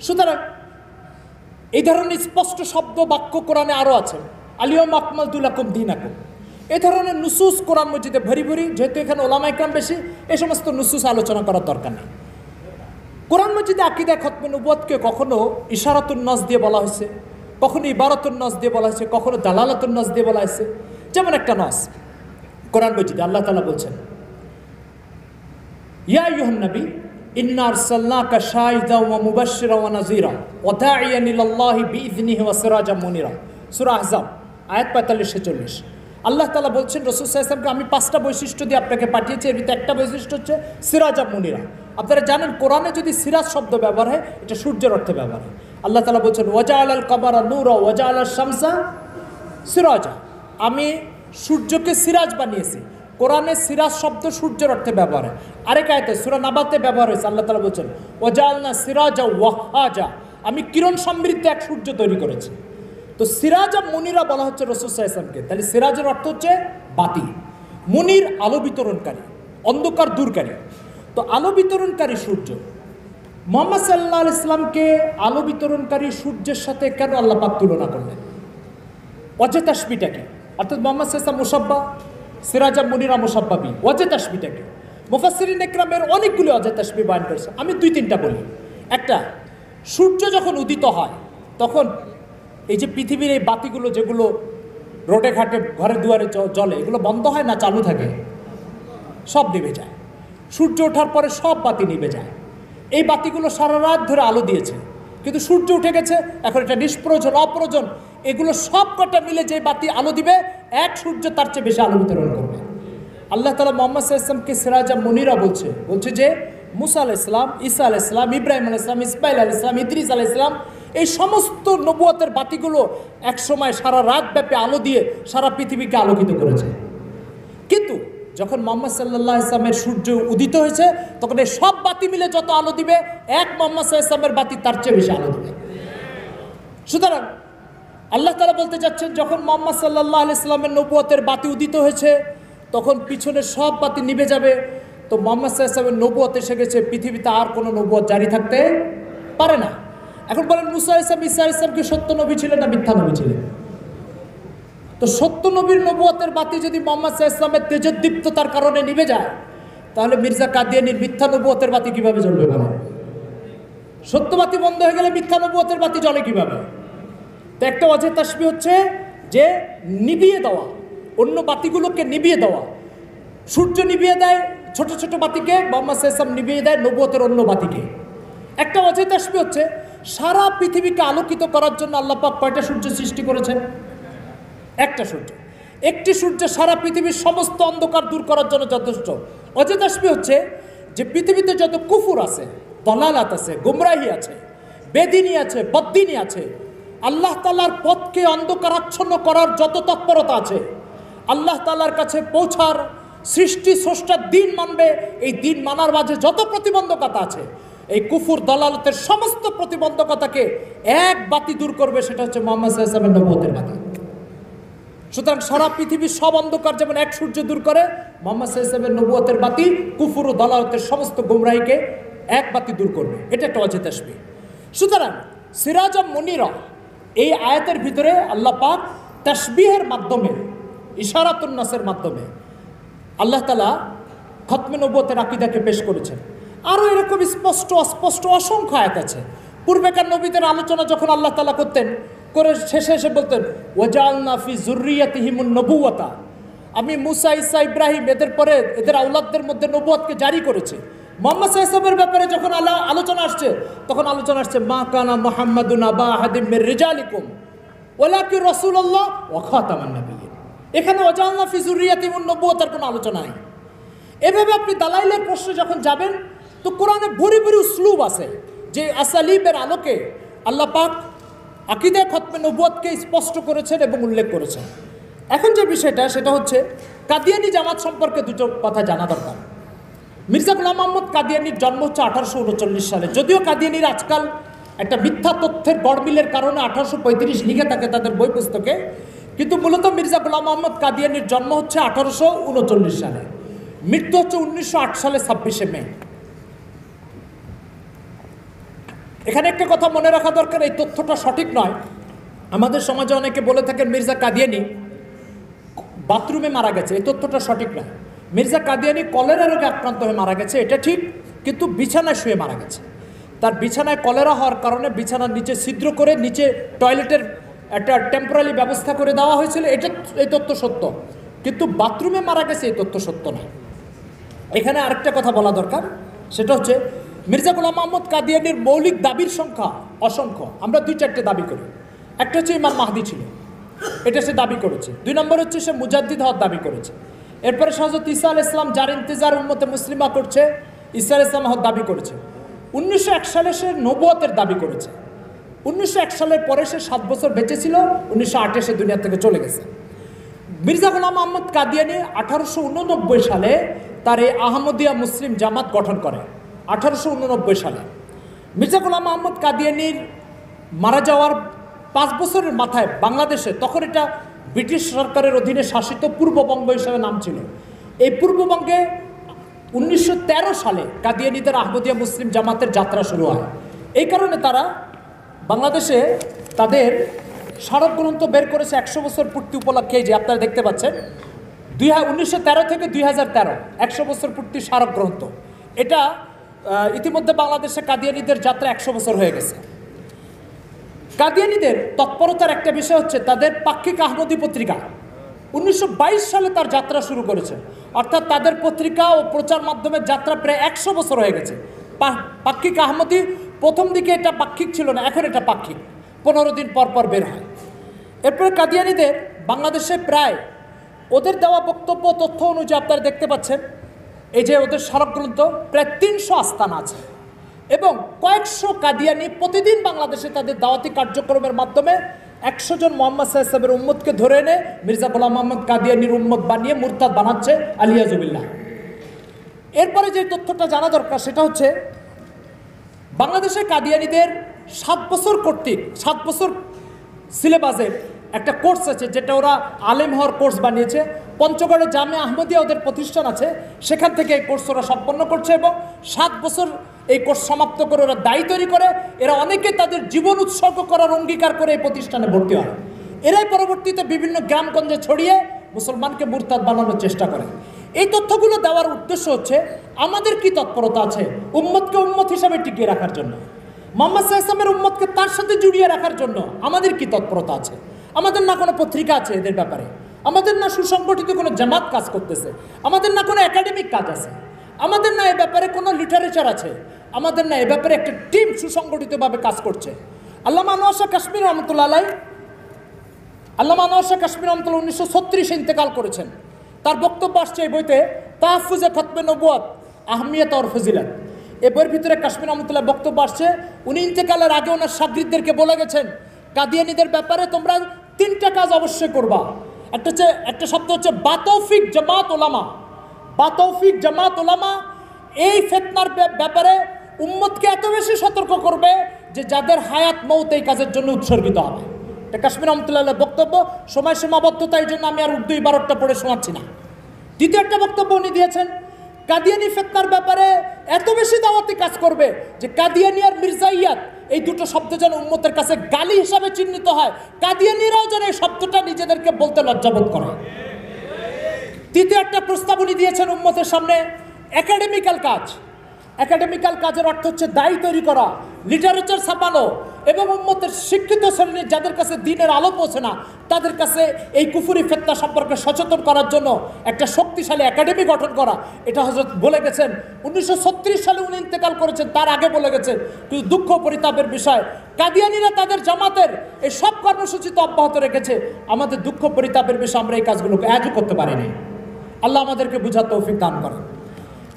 [SPEAKER 2] সুতরাং এই ধরনের স্পষ্ট শব্দ বাক্য কোরআনে আরও আছে। আলিয়াউমা আকমালতু লাকুম দীনাকুম, এই ধরনের নুসুস কোরআন মজিদে ভরি ভরি। যেহেতু এখানে ওলামা ইকরাম বেশি, এই সমস্ত নুসুস আলোচনা করার দরকার নেই। কোরআন মজিদে আকিদায়ে খতমে নবুয়তকে কখনো ইশারাতুন নাস দিয়ে বলা হয়েছে, কখনো ইবারাতুন নাস দিয়ে বলা হয়েছে, কখনো দালালাতুন নাস দিয়ে বলা হয়েছে। যেমন একটা নাস কোরআন মজিদে আল্লাহ তাআলা বলছেন, ইয়া আইয়ুহান নবী ইন্না আরসালনাকা শাহিদান ওয়া মুবাশশিরান ওয়া নাযীরা ওয়া দাঈয়ান ইলাল্লাহি বিইযনিহি ওয়া সিরাজাম মুনিরা। সূরা আহজাব আয়াত 45-40। আল্লাহ তাআলা বলছেন, রাসূল সাল্লাল্লাহু আলাইহি ওয়াসাল্লামকে আমি 5টা বৈশিষ্ট্য দিয়ে আপনাকে পাঠিয়েছি, এর ভিতরে একটা বৈশিষ্ট্য হচ্ছে সিরাজাম মুনিরা। আপনারা জানেন, কোরআনে যদি সিরাজ শব্দ ব্যবহার হয়, এটা সূর্যের অর্থে ব্যবহার হয়। আল্লাহ তাআলা বলছেন, ওয়াজআলাল কামারা নূরা ওয়াজআলাশ শামসা সিরাজা, আমি সূর্যকে সিরাজ বানিয়েছি। কোরআনে সিরাজ শব্দ সূর্যের অর্থে ব্যবহার হয়। আরেক আয়াতে সূরা নাবাতে ব্যবহার হয়েছে। আল্লাহ তাআলা বলছেন, ওয়াজআলনা সিরাজা ওয়াহাজা, আমি কিরণ সমৃদ্ধ এক সূর্য তৈরি করেছি। তো সিরাজা মুনিরা বলা হচ্ছে রাসূল সাল্লাল্লাহু আলাইহি ওয়াসাল্লামকে। তাহলে সিরাজের অর্থ হচ্ছে বাতি, মুনির আলো বিতরণকারী, অন্ধকার দূরকারী। তো আলো বিতরণকারী সূর্য, মুহাম্মদ সাল্লাল্লাহু আলাইহি ওয়াসাল্লামকে আলো বিতরণকারী সূর্যের সাথে কেন আল্লাহ পাক তুলনা করলেন? ওয়াজে তাশবিহটা কি? অর্থাৎ মুহাম্মদ সাল্লাল্লাহু আলাইহি ওয়াসাল্লাম মুসাব্বা, সিরাজা মুনিরা মুসাব্বাবি। ওয়াজে তাশবিহটা কি? মুফাসসিরিন ইকরামের অনেকগুলো ওয়াজে তাশবিহ বয়ান করেছে, আমি 2-3টা বলি। একটা, সূর্য যখন উদিত হয়, তখন এই যে পৃথিবীর এই বাতিগুলো যেগুলো রোডে ঘাটে ঘরে দুয়ারে জ্বলে, এগুলো বন্ধ হয় না চালু থাকে? সব নিভে যায়। সূর্য ওঠার পরে সব বাতি নিভে যায়। এই বাতিগুলো সারা রাত ধরে আলো দিয়েছে, কিন্তু সূর্য উঠে গেছে, এখন এটা নিষ্প্রয়োজন, অপ্রয়োজন। এগুলো সব কটা মিলে যে বাতি আলো দিবে, এক সূর্য তার চেয়ে বেশি আলো বিতরণ করবে। আল্লাহ তাআলা মুহাম্মদ সাল্লাল্লাহু আলাইহি ওয়াসাল্লামকে সিরাজা মুনিরা বলছে যে মুসা আলাইহিস সালাম, ঈসা আলাইহিস সালাম, ইব্রাহিম আলাইহিস সালাম, ইসমাঈল আলাইহিস সালাম, ইদ্রিস আলাইহিস সালাম, এই সমস্ত নবুয়তের বাতিগুলো একসময় সারা রাত ব্যাপী আলো দিয়ে সারা পৃথিবীকে আলোকিত করেছে। কিন্তু যখন মুহাম্মদ সাল্লাল্লাহু আলাইহি ওয়াসাল্লামের সূর্য উদিত হয়েছে, তখন এই সব বাতি মিলে যত আলো দিবে, এক মুহাম্মদ সাল্লাল্লাহু আলাইহি ওয়াসাল্লামের বাতি তার চেয়ে বেশি আলো দিবে। সুতরাং আল্লাহ তাআলা বলতে যাচ্ছেন, যখন মুহাম্মদ সাল্লাল্লাহু আলাইহি ওয়াসাল্লামের নবুয়তের বাতি উদিত হয়েছে, তখন পিছনের সব বাতি নিভে যাবে। তো মুহাম্মদ সাল্লাল্লাহু আলাইহি ওয়াসাল্লামের নবুয়ত এসে গেছে, পৃথিবীতে আর কোনো নবুয়ত জারি থাকতে পারে না। এখন বলেন, মুসা আলাইহিস সালাম, ঈসা আলাইহিস সালাম কি সত্য নবী ছিলেন না মিথ্যা নবী ছিলেন? তো সত্য নবীর নবুয়তের বাতি যদি মুহাম্মদ সাল্লাল্লাহু আলাইহি ওয়াসাল্লামের তেজোদ্দীপ্ততার কারণে নিভে যায়, তাহলে মির্জা কাদিয়ানির মিথ্যা নবুয়তের বাতি কিভাবে জ্বলবে? বলেন, সত্য বাতি বন্ধ হয়ে গেলে মিথ্যা নবুয়তের বাতি জ্বলে কিভাবে? তো একটা ওয়াজে তাশবিহ হচ্ছে যে নিভিয়ে দেওয়া, অন্য বাতিগুলোকে নিভিয়ে দেওয়া। সূর্য নিভিয়ে দেয় ছোট ছোট বাতিকে, মুহাম্মদ সাল্লাল্লাহু আলাইহি ওয়াসাল্লাম নিভিয়ে দেয় নবুয়তের অন্য বাতিকে। একটা ওয়াজে তাশবিহ হচ্ছে সারা পৃথিবীকে আলোকিত করার জন্য আল্লাহ পাক কয়টা সূর্য সৃষ্টি করেছেন? একটা সূর্য। একটি সূর্য সারা পৃথিবীর সমস্ত অন্ধকার দূর করার জন্য যথেষ্ট। ওয়াজে তাশবিহ হচ্ছে যে পৃথিবীতে যত কুফুর আছে, দলালাত আছে, গুমরাহি আছে, বেদিনী আছে, বদ্দিনী আছে, আল্লাহ তাআলার পথকে অন্ধকারাচ্ছন্ন করার যত তৎপরতা আছে, আল্লাহ তাআলার কাছে পৌঁছার, সৃষ্টি স্রষ্টার দিন মানবে, এই দিন মানার মাঝে যত প্রতিবন্ধকতা আছে, এই কুফুর দালালতের সমস্ত প্রতিবন্ধকতাকে এক বাতি দূর করবে, সেটা হচ্ছে মুহাম্মদ সাল্লাল্লাহু আলাইহি ওয়াসাল্লামের নবুয়তের বাতি। সুতরাং সারা পৃথিবীর সব অন্ধকার যেমন এক সূর্য দূর করে, মুহাম্মদ সাল্লাল্লাহু আলাইহি ওয়াসাল্লামের নবুয়তের বাতি কুফুর ও দালালতের সমস্ত গুমরাহিকে এক বাতি দূর করবে। এটা একটা ওয়াজে তাসবিহ। সুতরাং সিরাজাম মুনিরা, এই আয়াতের ভিতরে আল্লাহ পাক তাসবিহের মাধ্যমে, ইশারাতুন নাসের মাধ্যমে আল্লাহ তাআলা খতমে নবুয়তের আকীদাকে পেশ করেছেন। আরও এরকম স্পষ্ট অস্পষ্ট অসংখ্য আয়াত আছে। পূর্বেকার নবীদের আলোচনা যখন আল্লাহ তাআলা করতেন, করে শেষে এসে বলতেন ওয়াজআলনা ফি যুররিয়াতিহিমুন নবুওয়াতা, আমি মুসা, ঈসা, ইব্রাহিম এদের পরে এদের আওলাদদের মধ্যে নবুয়তকে জারি করেছে। মুহাম্মদ সাল্লাল্লাহু আলাইহি ওয়াসাল্লামের ব্যাপারে যখন আলোচনা আসছে, তখন আলোচনা আসছে মা কানা মুহাম্মাদুন আবা আহাদিম মির রিজালিকুম ওয়ালাকিন রাসূলুল্লাহ ওয়া খাতামান নাবিয়্যিন। এখানে ওয়াজআলনা ফি যুররিয়াতিহিমুন নবুওয়াতার কোনো আলোচনা নেই। এভাবে আপনি দালাইলের প্রশ্নে যখন যাবেন, তো কোরআনে ভরি ভরি উসলুব আছে, যে আসালিবের আলোকে আল্লাহ পাক আকীদা খতমে নবুয়তকে স্পষ্ট করেছেন এবং উল্লেখ করেছেন। এখন যে বিষয়টা, সেটা হচ্ছে কাদিয়ানি জামাত সম্পর্কে দুটো কথা জানা দরকার। মির্জা গোলাম আহমদ কাদিয়ানির জন্ম হচ্ছে 1839 সালে। যদিও কাদিয়ানির আজকাল একটা মিথ্যা তথ্যের গড়মিলের কারণে 1835 লিখে থাকে তাদের বই পুস্তকে, কিন্তু মূলত মির্জা গোলাম আহমদ কাদিয়ানির জন্ম হচ্ছে 1839 সালে, মৃত্যু হচ্ছে 1908 সালে 26শে মে। এখানে একটা কথা মনে রাখা দরকার, এই তথ্যটা সঠিক নয়। আমাদের সমাজে অনেকে বলে থাকেন মির্জা কাদিয়ানি বাথরুমে মারা গেছে, এই তথ্যটা সঠিক নয়। মির্জা কাদিয়ানি কলেরা রোগে আক্রান্ত হয়ে মারা গেছে, এটা ঠিক, কিন্তু বিছানায় শুয়ে মারা গেছে। তার বিছানায় কলেরা হওয়ার কারণে বিছানার নিচে ছিদ্র করে নিচে টয়লেটের একটা টেম্পোরারি ব্যবস্থা করে দেওয়া হয়েছিল, এটা এই তথ্য সত্য, কিন্তু বাথরুমে মারা গেছে এই তথ্য সত্য নয়। এখানে আরেকটা কথা বলা দরকার, সেটা হচ্ছে মির্জা গোলাম আহমদ কাদিয়ানির মৌলিক দাবির সংখ্যা অসংখ্য। আমরা 2-4টে দাবি করি। একটা হচ্ছে ইমাম মাহদি ছিল, এটা সে দাবি করেছে। 2 নম্বর হচ্ছে সে মুজাদ্দিদ হওয়ার দাবি করেছে। এরপরে হযরত ঈসা আলাইহিস সালাম যার ইন্তজার উম্মতে মুসলিমা করছে, ঈসা আলাইহিস সালাম হওয়ার দাবি করেছে। 1901 সালে সে নবুয়তের দাবি করেছে। 1901 সালের পরে সে 7 বছর বেঁচে ছিল, 1908 সে দুনিয়া থেকে চলে গেছে। মির্জা গোলাম আহমদ কাদিয়ানি 1889 সালে তার এই আহমদিয়া মুসলিম জামাত গঠন করে। 1889 সালে মির্জা গোলাম আহমদ কাদিয়ানির মারা যাওয়ার 5 বছরের মাথায় বাংলাদেশে, তখন এটা ব্রিটিশ সরকারের অধীনে শাসিত পূর্ববঙ্গ হিসেবে নাম ছিল, এই পূর্ববঙ্গে 1913 সালে কাদিয়ানিদের আহমদিয়া মুসলিম জামাতের যাত্রা শুরু হয়। এই কারণে তারা বাংলাদেশে তাদের স্মারক গ্রন্থ বের করেছে 100 বছর পূর্তি উপলক্ষে, যে আপনারা দেখতে পাচ্ছেন 1913 থেকে 2013 100 বছর পূর্তি স্মারক গ্রন্থ। এটা ইতিমধ্যে বাংলাদেশে কাদিয়ানিদের যাত্রা 100 বছর হয়ে গেছে। কাদিয়ানিদের তৎপরতার একটা বিষয় হচ্ছে তাদের পাক্ষিক আহমদী পত্রিকা 1922 সালে তার যাত্রা শুরু করেছে, অর্থাৎ তাদের পত্রিকা ও প্রচার মাধ্যমের যাত্রা প্রায় 100 বছর হয়ে গেছে। পাক্ষিক আহমদী প্রথম দিকে এটা পাক্ষিক ছিল না, এখন এটা পাক্ষিক, 15 দিন পর পর বের হয়। এরপরে কাদিয়ানিদের বাংলাদেশে প্রায় ওদের দেওয়া বক্তব্য তথ্য অনুযায়ী আপনারা দেখতে পাচ্ছেন, এই যে ওদের স্মারক গ্রন্থ প্রায় 300 আস্তানা আছে এবং কয়েকশো কাদিয়ানি প্রতিদিন বাংলাদেশে তাদের দাওয়াতি কার্যক্রমের মাধ্যমে 100 জন মুহাম্মদ সাল্লাল্লাহু আলাইহি ওয়াসাল্লামের উম্মতকে ধরে এনে মির্জা গোলাম আহমদ কাদিয়ানির উম্মত বানিয়ে মুরতাদ বানাচ্ছে, আলিয়াজুবিল্লাহ। এরপরে যে তথ্যটা জানা দরকার সেটা হচ্ছে বাংলাদেশে কাদিয়ানিদের 7 বছর কর্তৃক 7 বছর সিলেবাসের একটা কোর্স আছে, যেটা ওরা আলেম হওয়ার কোর্স বানিয়েছে। পঞ্চগড়ে জামে আহমদিয়া ওদের প্রতিষ্ঠান আছে, সেখান থেকে এই কোর্স ওরা সম্পন্ন করছে এবং 7 বছর এই কোর্স সমাপ্ত করে ওরা দায়ী তৈরি করে। এরা অনেকে তাদের জীবন উৎসর্গ করার অঙ্গীকার করে এই প্রতিষ্ঠানে ভর্তি হয়। এরাই পরবর্তীতে বিভিন্ন গ্রামগঞ্জে ছড়িয়ে মুসলমানকে মুরতাদ বানানোর চেষ্টা করে। এই তথ্যগুলো দেওয়ার উদ্দেশ্য হচ্ছে আমাদের কি তৎপরতা আছে উম্মতকে উম্মত হিসাবে টিকিয়ে রাখার জন্য, মুহাম্মদ সাল্লাল্লাহু আলাইহি ওয়াসাল্লামের উম্মতকে তার সাথে জুড়িয়ে রাখার জন্য আমাদের কি তৎপরতা আছে। আমাদের না কোনো পত্রিকা আছে এদের ব্যাপারে, আমাদের না সুসংগঠিত কোনো জামাত কাজ করতেছে, আমাদের না কোনো একাডেমিক কাজ আছে, আমাদের না এ ব্যাপারে কোনো লিটারেচার আছে, আমাদের না এ ব্যাপারে একটা টিম সুসংগঠিতভাবে কাজ করছে। আল্লামা আনোয়ার শাহ কাশ্মীর রহমতুল্লাহ আলাইহ, আল্লামা আনোয়ার শাহ কাশ্মীর রহমতুল্লাহ 1936 ইন্তেকাল করেছেন। তার বক্তব্য আসছে এই বইতে তাহফুজে খতমে নবুয়ত আহমিয়ত আর ফজিলত। এই বইয়ের ভিতরে কাশ্মীর রহমতুল্লাহ বক্তব্য আসছে, উনি ইন্তেকালের আগে ওনার শাগরিদদেরকে বলে গেছেন কাদিয়ানীদের ব্যাপারে তোমরা 3টা কাজ অবশ্যই করবা। একটা শব্দ হচ্ছে বাতৌফিক জামাত ওলামা। বাতৌফিক জামাত ওলামা এই ফিতনার ব্যাপারে উম্মতকে এত বেশি সতর্ক করবে যে যাদের হায়াত মৌত এই কাজের জন্য উৎসর্গিত হবে। এটা কাশ্মীর রহমতুল্লাহ বক্তব্য। সময় সীমাবদ্ধতার জন্য আমি আর উর্দু ইবারতটা পড়ে শোনাচ্ছি না। দ্বিতীয় একটা বক্তব্য উনি দিয়েছেন, কাদিয়ানি ফিতনার ব্যাপারে এত বেশি দাওয়াতি কাজ করবে যে কাদিয়ানি আর মির্জাইয়াত এই দুটো শব্দ যেন উম্মতের কাছে গালি হিসাবে চিহ্নিত হয়, কাদিয়ানিরাও যেন এই শব্দটা নিজেদেরকে বলতে লজ্জাবোধ করে। তৃতীয় একটা প্রস্তাব উনি দিয়েছেন উম্মতের সামনে, একাডেমিক্যাল কাজ। একাডেমিক্যাল কাজের অর্থ হচ্ছে দায়ী তৈরি করা, লিটারেচার ছাপানো এবং উম্মতের শিক্ষিত শ্রেণীর যাদের কাছে দিনের আলো পৌঁছে না তাদের কাছে এই কুফুরি ফিতনা সম্পর্কে সচেতন করার জন্য একটা শক্তিশালী একাডেমি গঠন করা। এটা হযরত বলে গেছেন 1936 সালে উনি ইন্তেকাল করেছেন, তার আগে বলে গেছেন। কিন্তু দুঃখ পরিতাপের বিষয়, কাদিয়ানিরা তাদের জামাতের এই সব কর্মসূচি তো অব্যাহত রেখেছে। আমাদের দুঃখ পরিতাপের বিষয় আমরা এই কাজগুলোকে আজও করতে পারিনি। আল্লাহ আমাদেরকে বুঝার তৌফিক দান করেন।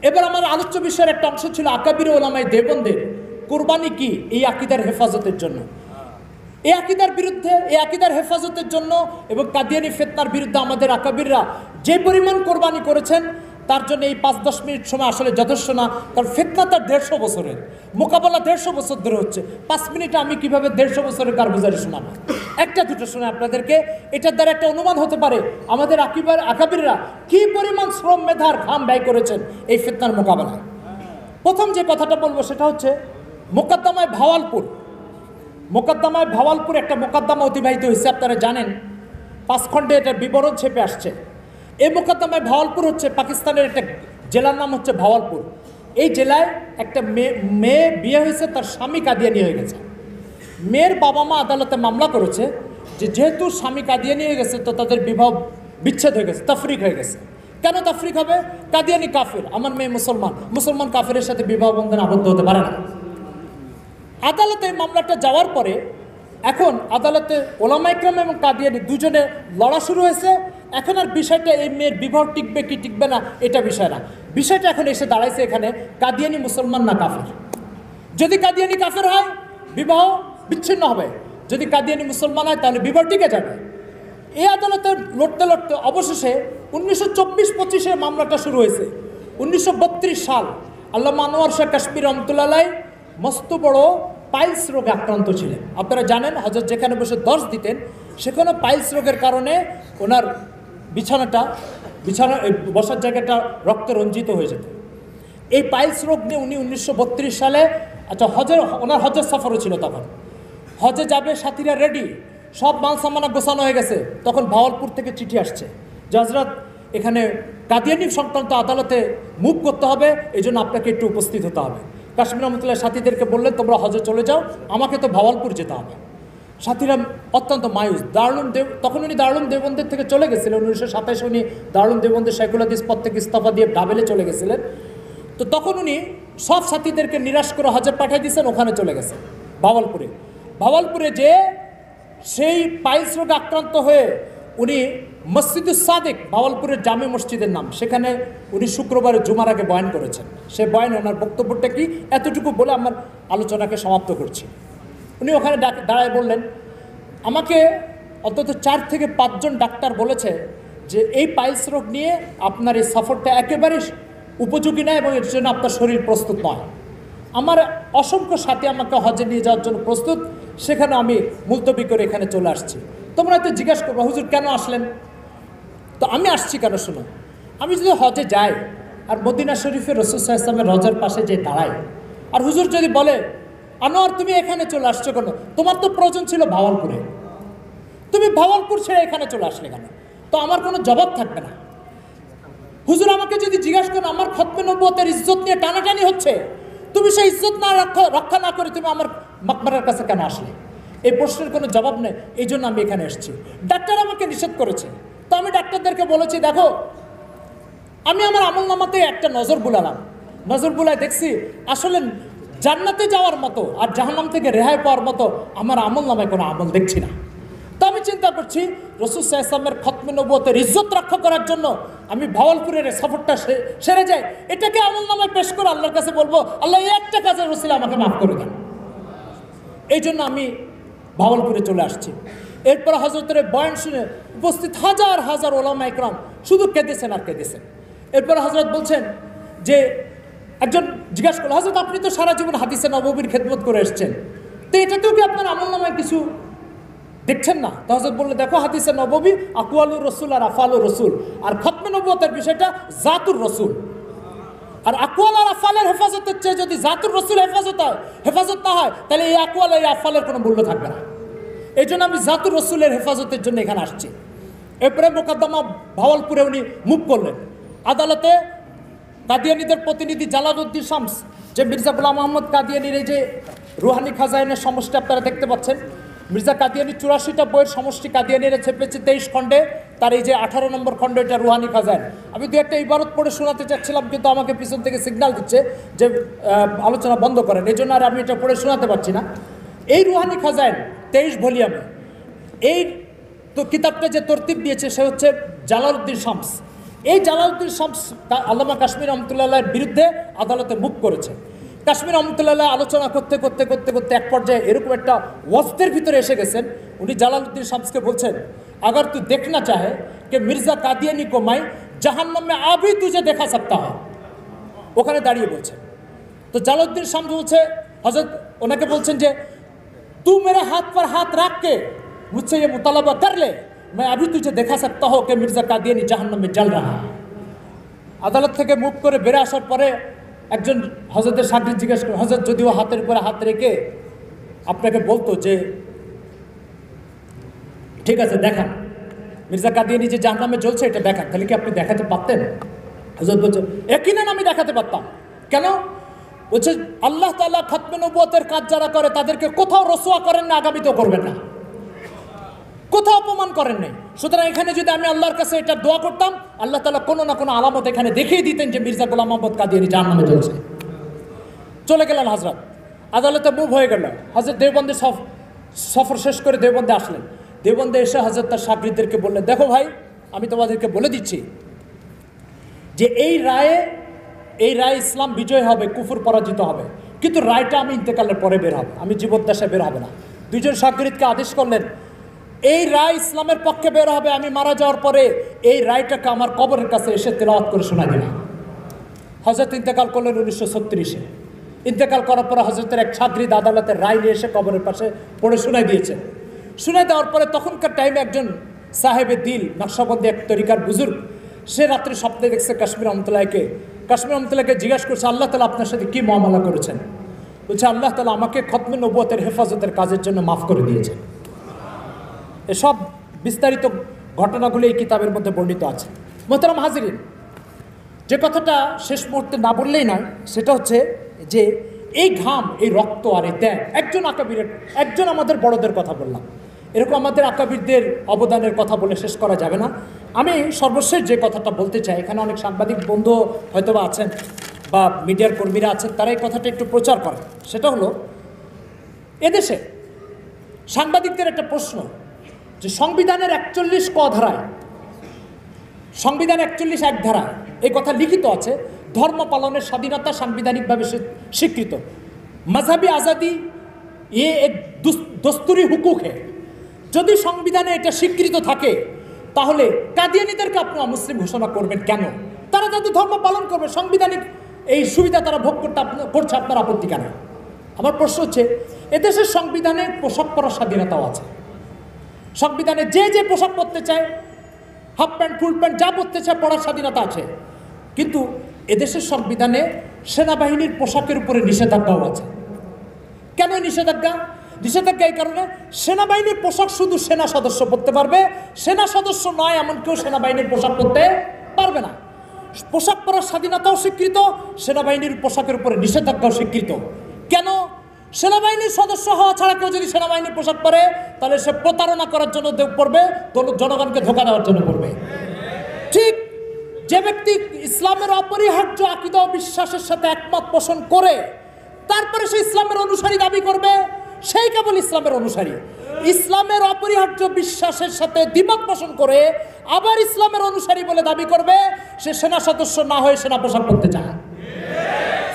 [SPEAKER 2] এবার আমার আলোচ্য বিষয়ের একটা অংশ ছিল আকাবির ওলামায়ে দেওবন্দের কুরবানি কি এই আকীদার হেফাজতের জন্য, এই আকীদার বিরুদ্ধে, এই আকীদার হেফাজতের জন্য এবং কাদিয়ানি ফিতনার বিরুদ্ধে আমাদের আকাবিররা যে পরিমাণ কোরবানি করেছেন তার জন্য এই 5-10 মিনিট সময় আসলে যথেষ্ট না। কারণ ফিতনা তার 150 বছরের মোকাবেলা, 150 বছর ধরে হচ্ছে। 5 মিনিটে আমি কিভাবে 150 বছরের কারগুজারি শোনাবো? একটা দুটো শুনে আপনাদেরকে এটার দ্বারা একটা অনুমান হতে পারে আমাদের আকাবিররা কি পরিমাণ শ্রম মেধার ঘাম ব্যয় করেছেন এই ফিতনার মোকাবেলায়। প্রথম যে কথাটা বলবো সেটা হচ্ছে মোকদ্দমায় ভাওয়ালপুর। মোকদ্দমায় ভাওয়ালপুর একটা মোকদ্দমা অতিবাহিত হয়েছে, আপনারা জানেন। 5 খণ্ডে এটার বিবরণ ছেপে আসছে। এই মোকদ্দমায় ভাওয়ালপুর হচ্ছে পাকিস্তানের একটা জেলার নাম হচ্ছে ভাওয়ালপুর। এই জেলায় একটা মেয়ে বিয়ে হয়েছে, তার স্বামী কাদিয়ানি হয়ে গেছে। মেয়ের বাবা মা আদালতে মামলা করেছে যে যেহেতু স্বামী কাদিয়ানি হয়ে গেছে তো তাদের বিবাহ বিচ্ছেদ হয়ে গেছে, তাফরিক হয়ে গেছে। কেন তাফরিক হবে? কাদিয়ানি কাফির, আমার মেয়ে মুসলমান, মুসলমান কাফিরের সাথে বিবাহ বন্ধনে আবদ্ধ হতে পারে না। আদালতে মামলাটা যাওয়ার পরে এখন আদালতে ওলামা ইকরাম এবং কাদিয়ানি দুজনে লড়া শুরু হয়েছে। এখন আর বিষয়টা এই মেয়ের বিবাহ টিকবে কি টিকবে না এটা বিষয় না, বিষয়টা এখন এসে দাঁড়াইছে এখানে কাদিয়ানি মুসলমান না কাফির। যদি কাদিয়ানি কাফির হয় বিবাহ বিচ্ছিন্ন হবে, যদি কাদিয়ানি মুসলমান হয় তাহলে বিবাহ টিকে যাবে। এই আদালতে লড়তে লড়তে অবশেষে 1924-25 মামলাটা শুরু হয়েছে। 1932 সাল আল্লামা আনোয়ার শাহ কাশ্মীর রহমতুল্লাহ মস্ত বড় পাইলস রোগে আক্রান্ত ছিলেন। আপনারা জানেন হযরত যেখানে বসে দর্শ দিতেন সেখানে পাইলস রোগের কারণে ওনার বিছানা বসার জায়গাটা রক্তে রঞ্জিত হয়ে যেত। এই পাইলস রোগ নিয়ে উনি 1932 সালে ওনার হজের সফরও ছিল। তখন হজে যাবে, সাথীরা রেডি, সব মাল সামানা গোছানো হয়ে গেছে। তখন ভাওয়ালপুর থেকে চিঠি আসছে যে হযরত এখানে কাদিয়ানি সংক্রান্ত আদালতে মুভ করতে হবে, এই জন্য আপনাকে একটু উপস্থিত হতে হবে। কাশ্মীর রহমতুল্লাহ সাথীদেরকে বললেন তোমরা হজে চলে যাও, আমাকে তো ভাওয়ালপুর যেতে হবে। সাথীরা অত্যন্ত মায়ুস। তখন উনি দারুল দেওবন্দের থেকে চলে গেছিলেন। 1927 উনি দারুল দেওবন্দের শাইখুল হাদিস পদ থেকে ইস্তফা দিয়ে ডাবেলে চলে গেছিলেন। তো তখন উনি সব সাথীদেরকে নিরাশ করে হজে পাঠিয়ে দিয়েছেন, ওখানে চলে গেছেন ভাওয়ালপুরে যে সেই পাইলস রোগে আক্রান্ত হয়ে উনি মসজিদুস সাদিক, ভাওয়ালপুরের জামে মসজিদের নাম, সেখানে উনি শুক্রবারে জুমার আগে বয়ান করেছেন। সে বয়ান ওনার বক্তব্যটা কি এতটুকু বলে আমার আলোচনাকে সমাপ্ত করছি। উনি ওখানে দাঁড়ায় বললেন, আমাকে অন্তত 4 থেকে 5 জন ডাক্তার বলেছে যে এই পাইলস রোগ নিয়ে আপনার এই সফরটা একেবারে উপযোগী নয় এবং এর জন্য আপনার শরীর প্রস্তুত নয়। আমার অসংখ্য সাথী আমাকে হজে নিয়ে যাওয়ার জন্য প্রস্তুত, সেখানে আমি মুলতবি করে এখানে চলে আসছি। তোমরা হয়তো জিজ্ঞাসা করবো হুজুর কেন আসলেন? তো আমি আসছি কেন শুনো, আমি যদি হজে যাই আর মদিনা শরীফের রাসূল সাল্লাল্লাহু আলাইহি ওয়াসাল্লামের রওজার পাশে যে দাঁড়াই, আর হুজুর যদি বলে আনোয়ার তুমি এখানে চলে আসছো কেন, তোমার তো প্রয়োজন ছিল ভাওয়ালপুরে, তুমি ভাওয়ালপুর ছেড়ে এখানে চলে আসলে কেন? তো আমার কোনো জবাব থাকবে না। হুজুর আমাকে যদি জিজ্ঞাসা করেন আমার খতমে নবুয়তের ইজ্জত নিয়ে টানাটানি হচ্ছে, তুমি সেই ইজ্জত না রক্ষা না করে তুমি আমার মাকবারের কাছে কেন আসলে, এই প্রশ্নের কোনো জবাব নেই। এই জন্য আমি এখানে এসেছি। ডাক্তার আমাকে নিষেধ করেছে, তো আমি ডাক্তারদেরকে বলেছি দেখো আমি আমার আমল নামাতে একটা নজর বুলালাম, নজর বুলায় দেখছি আসলে জান্নাতে যাওয়ার মতো আর জাহান্নাম থেকে রেহাই পাওয়ার মতো আমার আমল নামায় কোনো আমল দেখছি না। তো আমি চিন্তা করছি রাসূল সাল্লাল্লাহু আলাইহি ওয়াসাল্লামের খতমে নবুয়তের ইজ্জত রক্ষা করার জন্য আমি ভাওয়ালপুরের সফরটা সেরে যাই, এটাকে আমল নামায় পেশ করে আল্লাহর কাছে বলবো আল্লাহ এই একটা কাজের ওসিলা আমাকে মাফ করে দেন। এই জন্য আমি ভাওয়ালপুরে চলে আসছি। এরপর হজরতের বয়ান শুনে উপস্থিত হাজার হাজার ওলামা ইকরাম শুধু কেঁদেছেন আর কেঁদেছেন। এরপর হজরত বলছেন যে, একজন জিজ্ঞাসা করলো, হজরত আপনি তো সারা জীবন হাদিসে নববীর খেদমত করে এসছেন, তো এটাতেও কি আপনার আমলনামায় কিছু দেখছেন না? তো হজরত বললে, দেখো হাদিসে নববী আকওয়ালুর রসুল আর আফআলুর রসুল, আর খতমে নবুয়তের বিষয়টা জাতুর রসুল। আর আকওয়াল আর আফআলের হেফাজতের চেয়ে যদি জাতুর রসুল হেফাজত না হয়, তাহলে এই আকওয়াল এই আফআলের কোনো মূল্য থাকবে না। এই জন্য আমি জাতুর রসুলের হেফাজতের জন্য এখানে আসছি। এরপরে মোকদ্দমা ভাওয়ালপুরে উনি মুভ করলেন। আদালতে কাদিয়ানীদের প্রতিনিধি জালালউদ্দিন শামস, যে মির্জা গোলাম মোহাম্মদ কাদিয়ানীর এই যে রুহানি খাজাইনের সমষ্টি আপনারা দেখতে পাচ্ছেন, মির্জা কাদিয়ানী 84টা বইয়ের সমষ্টি কাদিয়ানীরা ছেপেছে 23 খণ্ডে, তার এই যে 18 নম্বর খণ্ড এটা রুহানি খাজাইন। আমি দু একটা ইবারত পড়ে শোনাতে চাচ্ছিলাম, কিন্তু আমাকে পিছন থেকে সিগন্যাল দিচ্ছে যে আলোচনা বন্ধ করেন, এই জন্য আর আমি এটা পড়ে শোনাতে পারছি না। এই রুহানি খাজাইন 23 ভলিউমে এই তো কিতাবটা যে তরতিব দিয়েছে সে হচ্ছে জালালউদ্দিন শামস। এই জালালউদ্দিন শামস আল্লামা কাশ্মীর রহমতুল্লাহের বিরুদ্ধে আদালতে মুভ করেছে। কাশ্মীর রহমতুল্লাহ আলোচনা করতে করতে করতে করতে এক পর্যায়ে এরকম একটা ওয়াস্তের ভিতরে এসে গেছেন। উনি জালালউদ্দিন শামসকে বলছেন, अगर तू देखना चाहे कि मिर्जा कादियानी को मैं जहन्नम में अभी तुझे देखा सकता हूँ, ওখানে দাঁড়িয়ে বলছে। তো জালালউদ্দিন শামস বলছে, হযরত ওনাকে বলছেন যে, तू मेरे हाथ पर हाथ रख के मुझसे ये मुतालबा कर ले, मैं अभी तुझे देखा सकता हूँ कि मिर्जा कादियानी जहन्नम में जल रहा है। আদালত থেকে মুভ করে বেরে আসার পরে একজন হযরতের সাগরিদ জিজ্ঞেস করে, হযরত যদিও হাতের উপরে হাত রেখে আপনাকে বলতো যে ঠিক আছে দেখান, মির্জা কাদিয়ানী যে জাহান্নামে জ্বলছে এটা দেখান, তাহলে কি আপনি দেখাতে পারতেন? হযরত বলছে, ইয়াকিনান আমি দেখাতে পারতাম। কেন? বলছে, আল্লাহ তাআলা খতমে নবুয়তের কাজ যারা করে তাদেরকে কোথাও রসওয়া করেন না, আগামীতেও করবেন না, কোথাও অপমান করেন নাই। সুতরাং এখানে যদি আমি আল্লাহর কাছে এটা দোয়া করতাম, আল্লাহ তাআলা কোনো না কোনো আলামত এখানে দেখিয়ে দিতেন যে মির্জা গোলাম মোহাম্মদ কাদিয়ানী জাহান্নামে জ্বলছে। চলে গেলেন হযরত, আদালতে মুভ হয়ে গেল। হযরত দেওবন্দে সফর শেষ করে দেওবন্দে আসলেন। দেওবন্দে এসে হযরত তার সাগরিদদেরকে বললেন, দেখো ভাই, আমি তোমাদেরকে বলে দিচ্ছি যে এই রায়ে ইসলাম বিজয় হবে, কুফর পরাজিত হবে, কিন্তু রায়টা আমি ইন্তেকালের পরে বের হবে, আমি জীবদ্দশায় বের হবে না। দুইজন সাগরিদকে আদেশ করলেন, এই রায় ইসলামের পক্ষে বের হবে, আমি মারা যাওয়ার পরে এই রায়টাকে আমার কবরের কাছে এসে তেলাওয়াত করে শোনা দিলাম। হযরত ইন্তেকাল করলেন 1936-এ। ইন্তেকাল করার পরে হযরতের এক সাগরিদ আদালতের রায় নিয়ে এসে কবরের পাশে পড়ে শোনাই দিয়েছেন। শুনে দেওয়ার পরে তখনকার টাইমে একজন সাহেবে দিল নকশবন্দি এক তরিকার বুজুর্গ, সে রাত্রে স্বপ্নে দেখছে কাশ্মীর রহমতুল্লাহকে জিজ্ঞাসা করছে, আল্লাহ তাআলা আপনার সাথে কী মুআমালা করেছেন? বলছে, আল্লাহ তাআলা আমাকে খতমে নবুয়তের হেফাজতের কাজের জন্য মাফ করে দিয়েছেন। এসব বিস্তারিত ঘটনাগুলো এই কিতাবের মধ্যে বর্ণিত আছে। মোহতারাম হাজিরিন, যে কথাটা শেষ মুহূর্তে না বললেই নয়, সেটা হচ্ছে যে এই ঘাম, এই রক্ত আর এই ত্যাগ, একজন আমাদের বড়দের কথা বললাম, এরকম আমাদের আকাবিরদের অবদানের কথা বলে শেষ করা যাবে না। আমি সর্বশেষ যে কথাটা বলতে চাই, এখানে অনেক সাংবাদিক বন্ধু হয়তো বা আছেন বা মিডিয়ার কর্মীরা আছেন, তারা এই কথাটা একটু প্রচার করেন। সেটা হলো, এদেশে সাংবাদিকদের একটা প্রশ্ন যে সংবিধানের 41 ক ধারায়, সংবিধান 41 এক ধারায় এই কথা লিখিত আছে, ধর্ম পালনের স্বাধীনতা সাংবিধানিকভাবে স্বীকৃত, মজহবি আজাদি এ এক দস্তুরি হুকুক হে। যদি সংবিধানে এটা স্বীকৃত থাকে, তাহলে কাদিয়ানীদেরকে আপনি অমুসলিম ঘোষণা করবেন কেন? তারা তাদের ধর্ম পালন করবে, সাংবিধানিক এই সুবিধা তারা ভোগ করছে, আপনার আপত্তি কেন? আমার প্রশ্ন হচ্ছে, এদেশের সংবিধানে পোশাক পরার স্বাধীনতাও আছে। সংবিধানে যে পোশাক পরতে চায়, হাফ প্যান্ট ফুল প্যান্ট যা পরতে চায়, পরার স্বাধীনতা আছে। কিন্তু এদেশের সংবিধানে সেনাবাহিনীর পোশাকের উপরে নিষেধাজ্ঞাও আছে। কেন নিষেধাজ্ঞা? নিষেধাজ্ঞা এই কারণে, সেনাবাহিনীর পোশাক শুধু সেনা সদস্য পরতে পারবে, সেনা সদস্য নয় এমন কেউ সেনাবাহিনীর পোশাক পরতে পারবে না। পোশাক পরার স্বাধীনতাও স্বীকৃত, সেনাবাহিনীর পোশাকের উপরে নিষেধাজ্ঞাও স্বীকৃত। কেন? সেনাবাহিনীর সদস্য হওয়া ছাড়া কেউ যদি সেনাবাহিনীর পোশাক পরে, তাহলে সে প্রতারণা করার জন্য পড়বে, জনগণকে ধোঁকা দেওয়ার জন্য পড়বে। ঠিক যে ব্যক্তি ইসলামের অপরিহার্য আকীদা ও বিশ্বাসের সাথে একমত পোষণ করে তারপরে সে ইসলামের অনুসারী দাবি করবে, সেই কেবল ইসলামের অনুসারী। ইসলামের অপরিহার্য বিশ্বাসের সাথে দ্বিমত পোষণ করে আবার ইসলামের অনুসারী বলে দাবি করবে, সে সেনা সদস্য না হয়ে সেনা পোশাক পরতে চায়।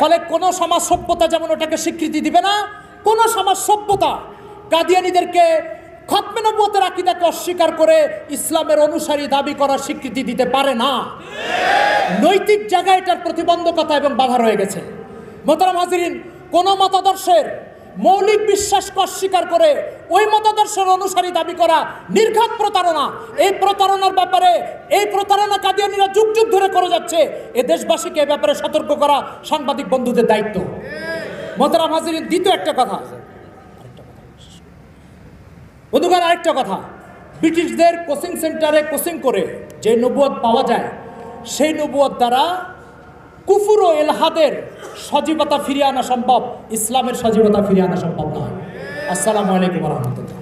[SPEAKER 2] ফলে কোনো সমাজ সভ্যতা যেমন ওটাকে স্বীকৃতি দিবে না, কোনো সমাজ সভ্যতা কাদিয়ানীদেরকে খতমে নবুয়তের আকীদাকে অস্বীকার করে ইসলামের অনুসারী দাবি করার স্বীকৃতি দিতে পারে না। নৈতিক জায়গায় এটার প্রতিবন্ধকতা এবং বাধা রয়ে গেছে। মোহতারাম হাজিরিন, কোন মতাদর্শের মৌলিক বিশ্বাসকে অস্বীকার করে ওই মতাদর্শের অনুসারী দাবি করা নির্ঘাত প্রতারণা। এই প্রতারণার ব্যাপারে এই প্রতারণা কাদিয়ানীরা যুগ যুগ ধরে করে যাচ্ছে। এ দেশবাসীকে এ ব্যাপারে সতর্ক করা সাংবাদিক বন্ধুদের দায়িত্ব। মোহতারাম হাজিরিন, দ্বিতীয় একটা কথা বন্ধুগণ, আরেকটা কথা, ব্রিটিশদের কোচিং সেন্টারে কোচিং করে যে নবুয়ত পাওয়া যায় সেই নবুয়ত দ্বারা কুফর ও এলহাদের সজীবতা ফিরিয়ে আনা সম্ভব, ইসলামের সজীবতা ফিরিয়ে আনা সম্ভব নয়। আসসালামু আলাইকুম ওয়া রাহমাতুল্লাহ।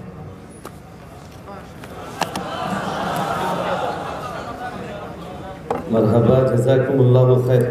[SPEAKER 3] মারহাবা, জাযাকুমুল্লাহু খাইর।